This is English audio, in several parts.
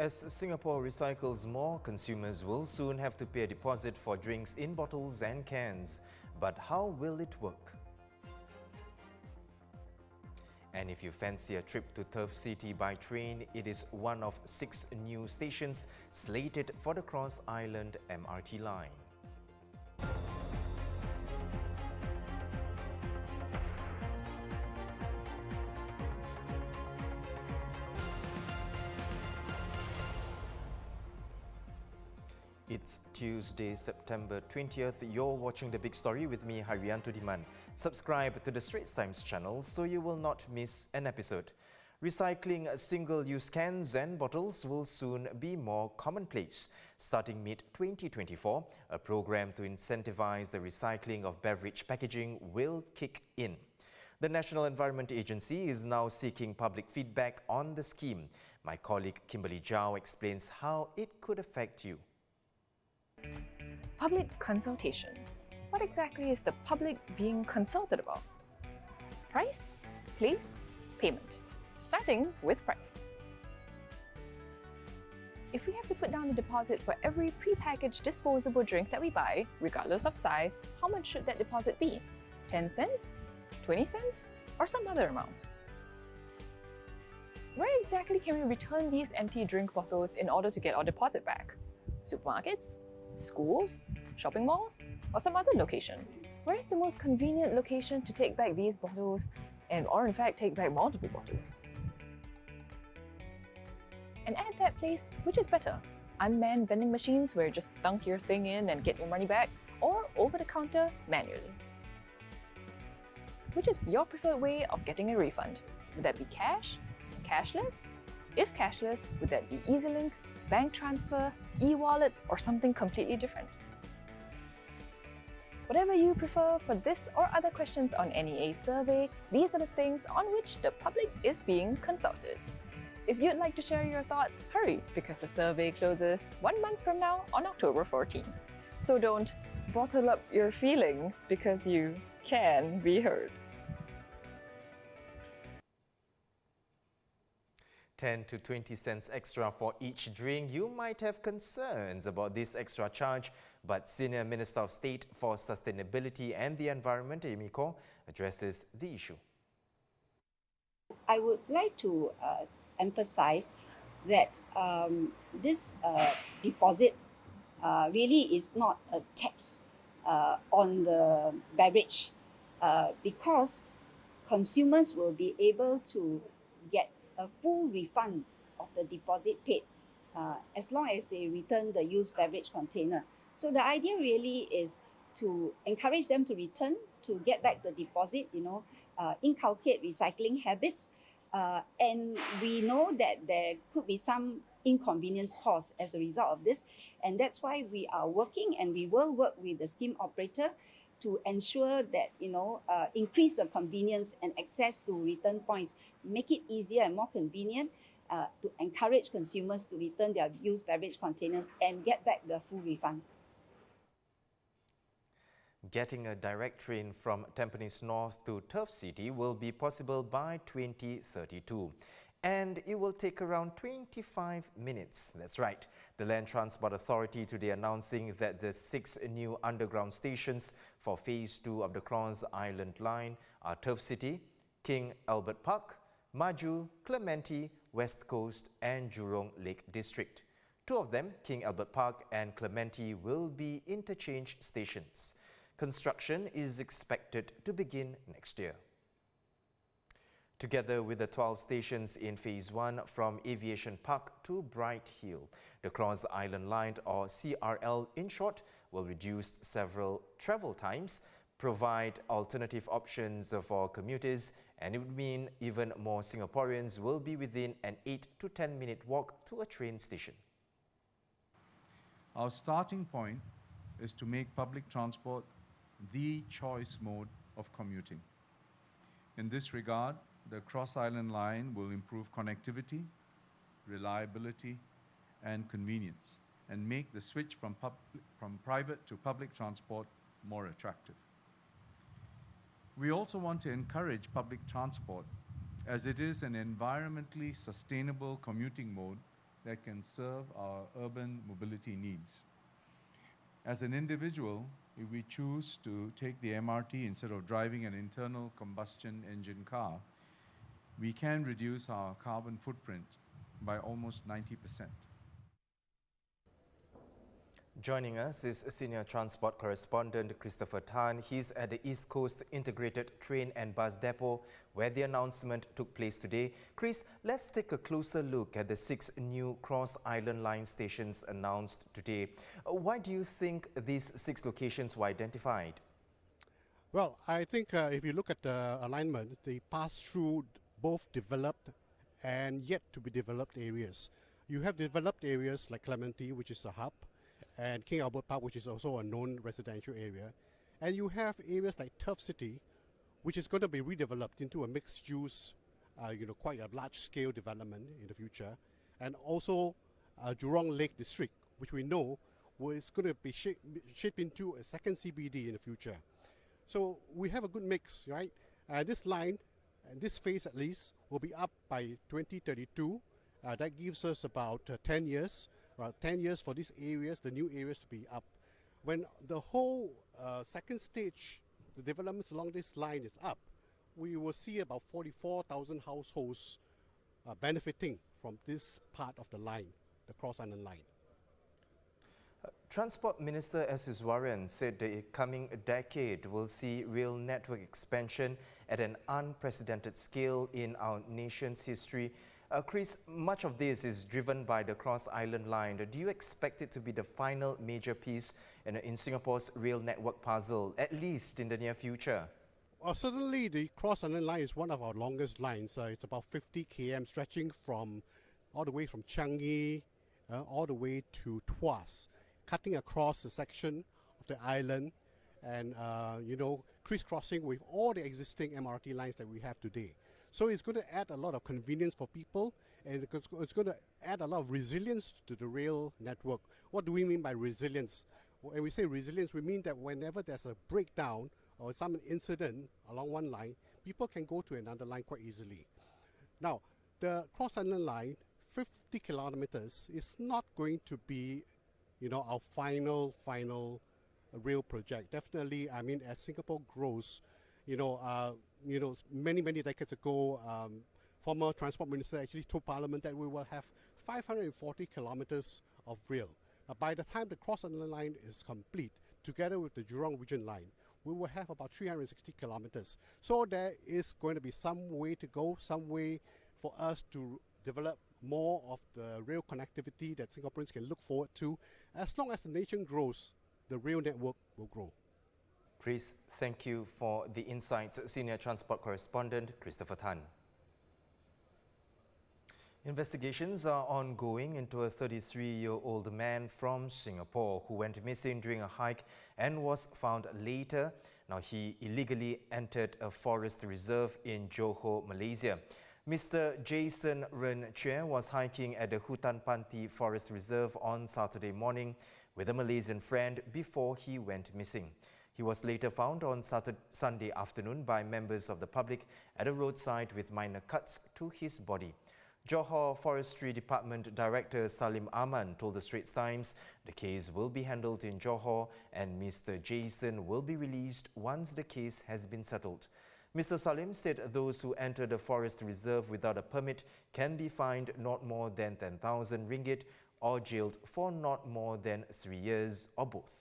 As Singapore recycles more, consumers will soon have to pay a deposit for drinks in bottles and cans. But how will it work? And if you fancy a trip to Turf City by train, it is one of 6 new stations slated for the Cross Island MRT line. It's Tuesday, September 20th. You're watching The Big Story with me, Harianto Diman. Subscribe to the Straits Times channel so you will not miss an episode. Recycling single-use cans and bottles will soon be more commonplace. Starting mid-2024, a program to incentivize the recycling of beverage packaging will kick in. The National Environment Agency is now seeking public feedback on the scheme. My colleague Kimberly Zhao explains how it could affect you. Public consultation. What exactly is the public being consulted about? Price, place, payment. Starting with price. If we have to put down a deposit for every prepackaged disposable drink that we buy, regardless of size, how much should that deposit be? 10 cents? 20 cents? Or some other amount? Where exactly can we return these empty drink bottles in order to get our deposit back? Supermarkets? Schools, shopping malls, or some other location? Where is the most convenient location to take back these bottles or in fact take back multiple bottles? And at that place, which is better? Unmanned vending machines where you just dunk your thing in and get your money back, or over the counter manually? Which is your preferred way of getting a refund? Would that be cash? Cashless? If cashless, would that be EasyLink, bank transfer, e-wallets, or something completely different? Whatever you prefer for this or other questions on NEA survey, these are the things on which the public is being consulted. If you'd like to share your thoughts, hurry, because the survey closes 1 month from now on October 14. So don't bottle up your feelings, because you can be heard. 10 to 20 cents extra for each drink. You might have concerns about this extra charge, but Senior Minister of State for Sustainability and the Environment, Amy Khor, addresses the issue. I would like to emphasize that this deposit really is not a tax on the beverage because consumers will be able to get a full refund of the deposit paid as long as they return the used beverage container. So the idea really is to encourage them to return, to get back the deposit, inculcate recycling habits. And we know that there could be some inconvenience caused as a result of this. And that's why we are working, and we will work with the scheme operator to ensure that, increase the convenience and access to return points, make it easier and more convenient to encourage consumers to return their used beverage containers and get back the full refund. Getting a direct train from Tampines North to Turf City will be possible by 2032. And it will take around 25 minutes. That's right. The Land Transport Authority today announcing that the 6 new underground stations for Phase 2 of the Cross Island line are Turf City, King Albert Park, Maju, Clementi, West Coast and Jurong Lake District. 2 of them, King Albert Park and Clementi, will be interchange stations. Construction is expected to begin next year. Together with the 12 stations in Phase 1 from Aviation Park to Bright Hill, the Cross Island Line, or CRL in short, will reduce several travel times, provide alternative options for commuters, and it would mean even more Singaporeans will be within an 8 to 10 minute walk to a train station. Our starting point is to make public transport the choice mode of commuting. In this regard, the Cross Island Line will improve connectivity, reliability, and convenience, and make the switch from private to public transport more attractive. We also want to encourage public transport, as it is an environmentally sustainable commuting mode that can serve our urban mobility needs. As an individual, if we choose to take the MRT instead of driving an internal combustion engine car, we can reduce our carbon footprint by almost 90%. Joining us is Senior Transport Correspondent Christopher Tan. He's at the East Coast Integrated Train and Bus Depot, where the announcement took place today. Chris, let's take a closer look at the 6 new cross-island line stations announced today. Why do you think these 6 locations were identified? Well, I think if you look at the alignment, they pass through both developed and yet to be developed areas. You have developed areas like Clementi, which is a hub, and King Albert Park, which is also a known residential area. And you have areas like Turf City, which is going to be redeveloped into a mixed-use, quite a large-scale development in the future. And also Jurong Lake District, which we know is going to be shaped into a second CBD in the future. So we have a good mix, right? This line, and this phase at least, will be up by 2032. That gives us about 10 years. 10 years for these areas, the new areas to be up. When the whole second stage, the developments along this line is up, we will see about 44,000 households benefiting from this part of the line, the cross-island line. Transport Minister S. Iswaran said the coming decade will see rail network expansion at an unprecedented scale in our nation's history. Chris, much of this is driven by the cross-island line. Do you expect it to be the final major piece in Singapore's rail network puzzle, at least in the near future? Well, certainly the cross-island line is one of our longest lines. It's about 50 km, stretching from all the way from Changi all the way to Tuas, cutting across the section of the island and, crisscrossing with all the existing MRT lines that we have today. So it's going to add a lot of convenience for people, and it's going to add a lot of resilience to the rail network. What do we mean by resilience? When we say resilience, we mean that whenever there's a breakdown or some incident along one line, people can go to another line quite easily. Now, the cross-island line, 50 kilometers, is not going to be, our final rail project. Definitely, I mean, as Singapore grows, many decades ago, former Transport Minister actually told Parliament that we will have 540 kilometers of rail. By the time the cross-island line is complete, together with the Jurong Region line, we will have about 360 kilometers. So there is going to be some way to go, some way for us to develop more of the rail connectivity that Singaporeans can look forward to. As long as the nation grows, the rail network will grow. Chris, thank you for the insights. Senior Transport Correspondent Christopher Tan. Investigations are ongoing into a 33-year-old man from Singapore who went missing during a hike and was found later. Now, he illegally entered a forest reserve in Johor, Malaysia. Mr. Jason Ren Chue was hiking at the Hutan Panti Forest Reserve on Saturday morning with a Malaysian friend before he went missing. He was later found on Sunday afternoon by members of the public at a roadside with minor cuts to his body. Johor Forestry Department Director Salim Aman told the Straits Times the case will be handled in Johor and Mr. Jason will be released once the case has been settled. Mr. Salim said those who enter the forest reserve without a permit can be fined not more than 10,000 ringgit or jailed for not more than 3 years or both.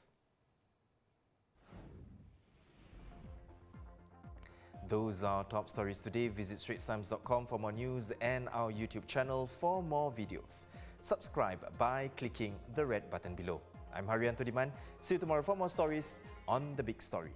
Those are top stories today. Visit straitstimes.com for more news and our YouTube channel for more videos. Subscribe by clicking the red button below. I'm Haryanto Diman. See you tomorrow for more stories on The Big Story.